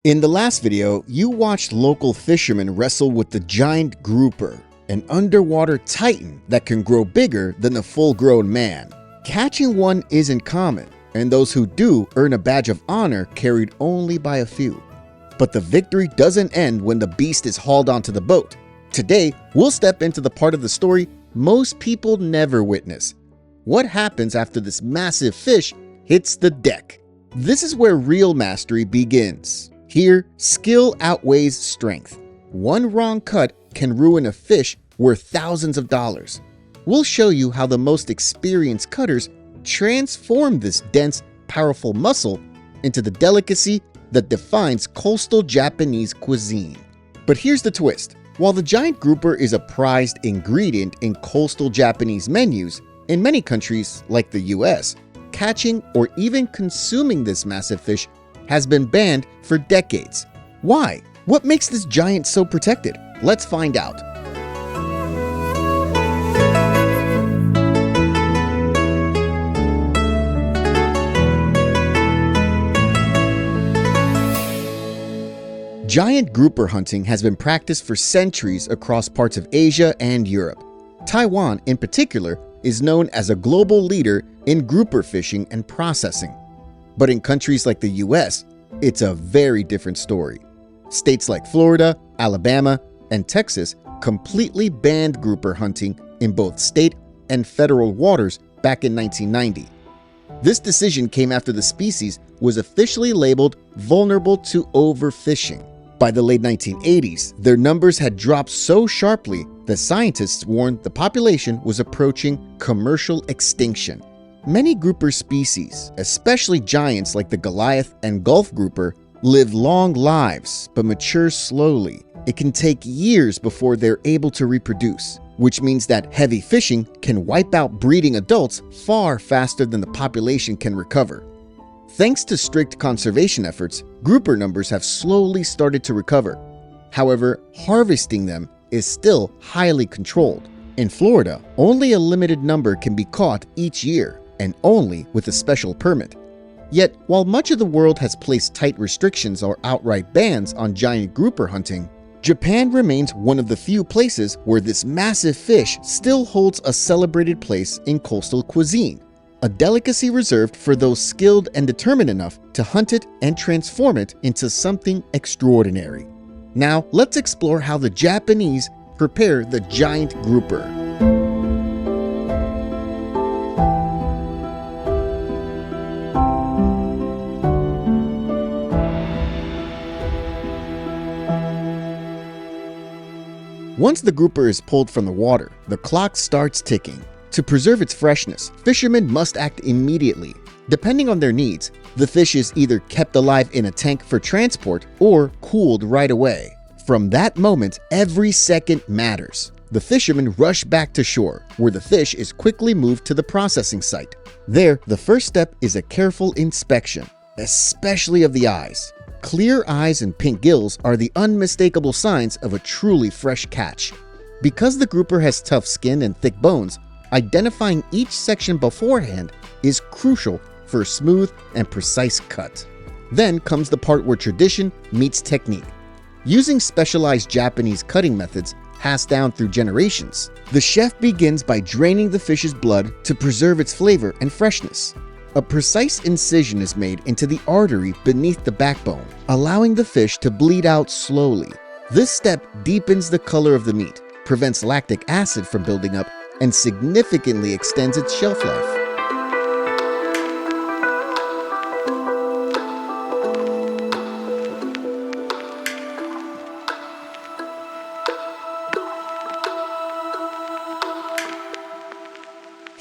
In the last video, you watched local fishermen wrestle with the giant grouper, an underwater titan that can grow bigger than a full-grown man. Catching one isn't common, and those who do earn a badge of honor carried only by a few. But the victory doesn't end when the beast is hauled onto the boat. Today, we'll step into the part of the story most people never witness. What happens after this massive fish hits the deck? This is where real mastery begins. Here, skill outweighs strength. One wrong cut can ruin a fish worth thousands of dollars. We'll show you how the most experienced cutters transform this dense, powerful muscle into the delicacy that defines coastal Japanese cuisine. But here's the twist. While the giant grouper is a prized ingredient in coastal Japanese menus, in many countries like the US, catching or even consuming this massive fish has been banned for decades. Why? What makes this giant so protected? Let's find out. Giant grouper hunting has been practiced for centuries across parts of Asia and Europe. Taiwan, in particular, is known as a global leader in grouper fishing and processing. But in countries like the US, it's a very different story. States like Florida, Alabama, and Texas completely banned grouper hunting in both state and federal waters back in 1990. This decision came after the species was officially labeled vulnerable to overfishing. By the late 1980s, their numbers had dropped so sharply that scientists warned the population was approaching commercial extinction. Many grouper species, especially giants like the goliath and gulf grouper, live long lives but mature slowly. It can take years before they're able to reproduce, which means that heavy fishing can wipe out breeding adults far faster than the population can recover. Thanks to strict conservation efforts, grouper numbers have slowly started to recover. However, harvesting them is still highly controlled. In Florida, only a limited number can be caught each year, and only with a special permit. Yet, while much of the world has placed tight restrictions or outright bans on giant grouper hunting, Japan remains one of the few places where this massive fish still holds a celebrated place in coastal cuisine, a delicacy reserved for those skilled and determined enough to hunt it and transform it into something extraordinary. Now, let's explore how the Japanese prepare the giant grouper. Once the grouper is pulled from the water, the clock starts ticking. To preserve its freshness, fishermen must act immediately. Depending on their needs, the fish is either kept alive in a tank for transport or cooled right away. From that moment, every second matters. The fishermen rush back to shore, where the fish is quickly moved to the processing site. There, the first step is a careful inspection, especially of the eyes. Clear eyes and pink gills are the unmistakable signs of a truly fresh catch. Because the grouper has tough skin and thick bones, identifying each section beforehand is crucial for a smooth and precise cut. Then comes the part where tradition meets technique. Using specialized Japanese cutting methods passed down through generations, the chef begins by draining the fish's blood to preserve its flavor and freshness. A precise incision is made into the artery beneath the backbone, allowing the fish to bleed out slowly. This step deepens the color of the meat, prevents lactic acid from building up, and significantly extends its shelf life.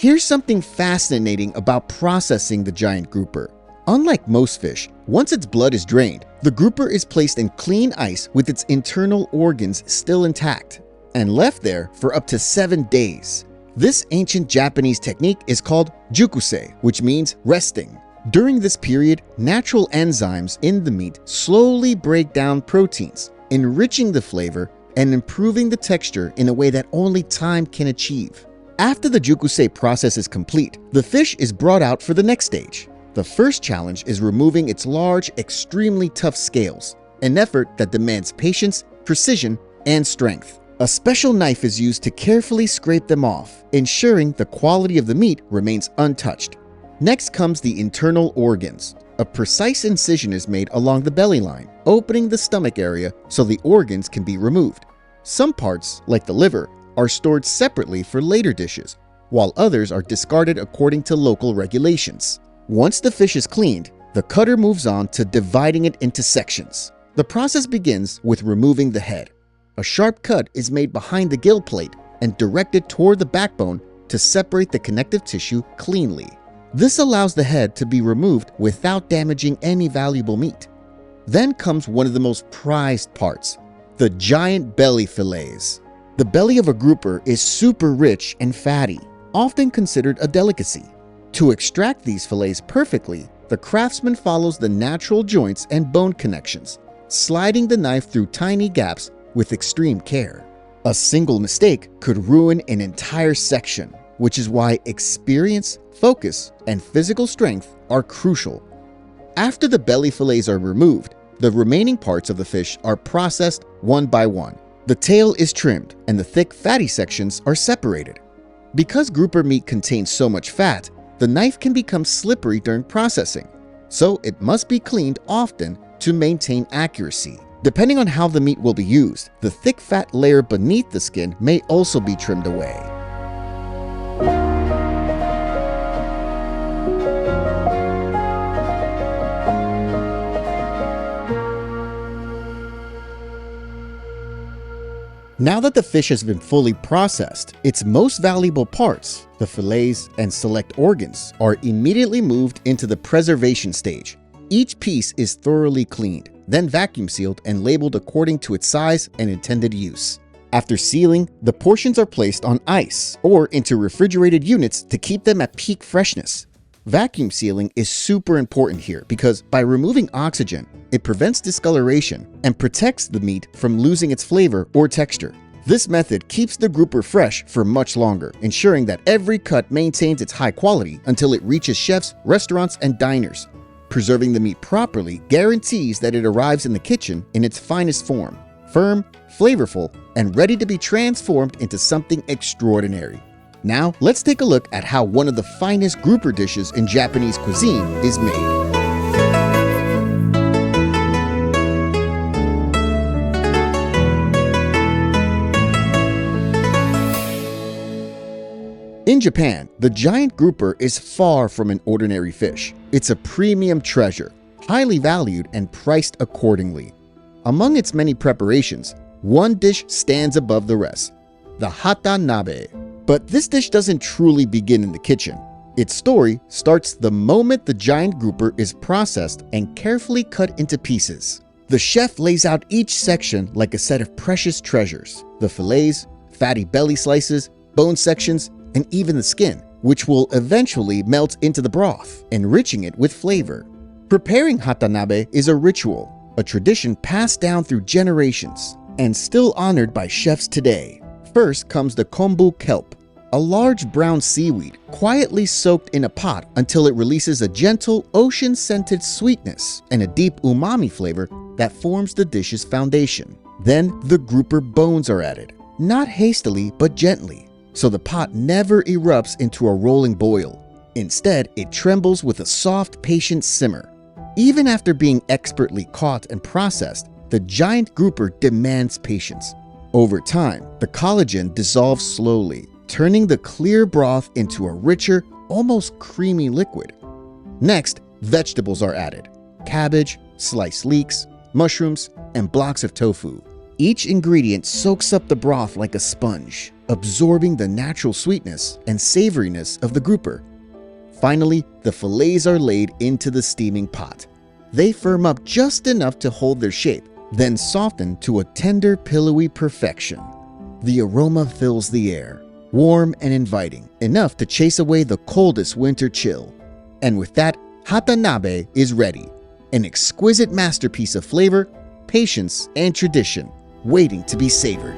Here's something fascinating about processing the giant grouper. Unlike most fish, once its blood is drained, the grouper is placed in clean ice with its internal organs still intact and left there for up to 7 days. This ancient Japanese technique is called jukusei, which means resting. During this period, natural enzymes in the meat slowly break down proteins, enriching the flavor and improving the texture in a way that only time can achieve. After the jukusei process is complete, the fish is brought out for the next stage. The first challenge is removing its large, extremely tough scales. an effort that demands patience, precision, and strength. A special knife is used to carefully scrape them off, ensuring the quality of the meat remains untouched. Next comes the internal organs. A precise incision is made along the belly line, opening the stomach area so the organs can be removed. Some parts, like the liver, are stored separately for later dishes, while others are discarded according to local regulations. Once the fish is cleaned, the cutter moves on to dividing it into sections. The process begins with removing the head. A sharp cut is made behind the gill plate and directed toward the backbone to separate the connective tissue cleanly. This allows the head to be removed without damaging any valuable meat. Then comes one of the most prized parts, the giant belly fillets. The belly of a grouper is super rich and fatty, often considered a delicacy. To extract these fillets perfectly, the craftsman follows the natural joints and bone connections, sliding the knife through tiny gaps with extreme care. A single mistake could ruin an entire section, which is why experience, focus, and physical strength are crucial. After the belly fillets are removed, the remaining parts of the fish are processed one by one. The tail is trimmed and the thick fatty sections are separated. Because grouper meat contains so much fat, the knife can become slippery during processing, so it must be cleaned often to maintain accuracy. Depending on how the meat will be used, the thick fat layer beneath the skin may also be trimmed away. Now that the fish has been fully processed, its most valuable parts, the fillets and select organs, are immediately moved into the preservation stage. Each piece is thoroughly cleaned, then vacuum sealed and labeled according to its size and intended use. After sealing, the portions are placed on ice or into refrigerated units to keep them at peak freshness. Vacuum sealing is super important here because by removing oxygen, it prevents discoloration and protects the meat from losing its flavor or texture. This method keeps the grouper fresh for much longer, ensuring that every cut maintains its high quality until it reaches chefs, restaurants, and diners. Preserving the meat properly guarantees that it arrives in the kitchen in its finest form, firm, flavorful, and ready to be transformed into something extraordinary. Now, let's take a look at how one of the finest grouper dishes in Japanese cuisine is made. In Japan, the giant grouper is far from an ordinary fish. It's a premium treasure, highly valued and priced accordingly. Among its many preparations, one dish stands above the rest, the hatanabe. But this dish doesn't truly begin in the kitchen. Its story starts the moment the giant grouper is processed and carefully cut into pieces. The chef lays out each section like a set of precious treasures: the fillets, fatty belly slices, bone sections, and even the skin, which will eventually melt into the broth, enriching it with flavor. Preparing hatanabe is a ritual, a tradition passed down through generations and still honored by chefs today. First comes the kombu kelp, a large brown seaweed quietly soaked in a pot until it releases a gentle ocean-scented sweetness and a deep umami flavor that forms the dish's foundation. Then the grouper bones are added, not hastily but gently, so the pot never erupts into a rolling boil. Instead, it trembles with a soft, patient simmer. Even after being expertly caught and processed, the giant grouper demands patience. Over time, the collagen dissolves slowly, turning the clear broth into a richer, almost creamy liquid. Next, vegetables are added: cabbage, sliced leeks, mushrooms, and blocks of tofu. Each ingredient soaks up the broth like a sponge, absorbing the natural sweetness and savoriness of the grouper. Finally, the fillets are laid into the steaming pot. They firm up just enough to hold their shape, then soften to a tender, pillowy perfection. The aroma fills the air, warm and inviting, enough to chase away the coldest winter chill. And with that, hatanabe is ready, an exquisite masterpiece of flavor, patience, and tradition, waiting to be savored.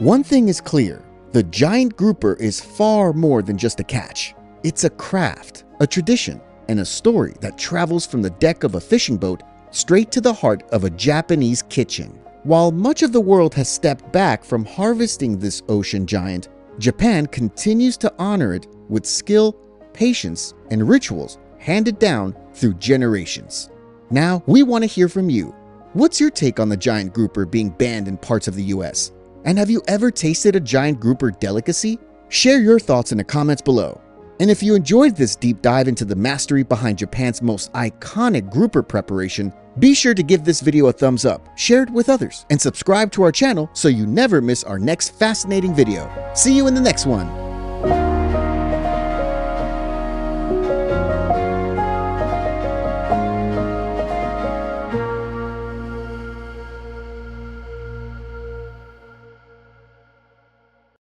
One thing is clear, the giant grouper is far more than just a catch. It's a craft, a tradition, and a story that travels from the deck of a fishing boat straight to the heart of a Japanese kitchen. While much of the world has stepped back from harvesting this ocean giant, Japan continues to honor it with skill, patience, and rituals handed down through generations. Now, we want to hear from you. What's your take on the giant grouper being banned in parts of the US? And have you ever tasted a giant grouper delicacy? Share your thoughts in the comments below. And if you enjoyed this deep dive into the mastery behind Japan's most iconic grouper preparation, be sure to give this video a thumbs up, share it with others, and subscribe to our channel so you never miss our next fascinating video. See you in the next one.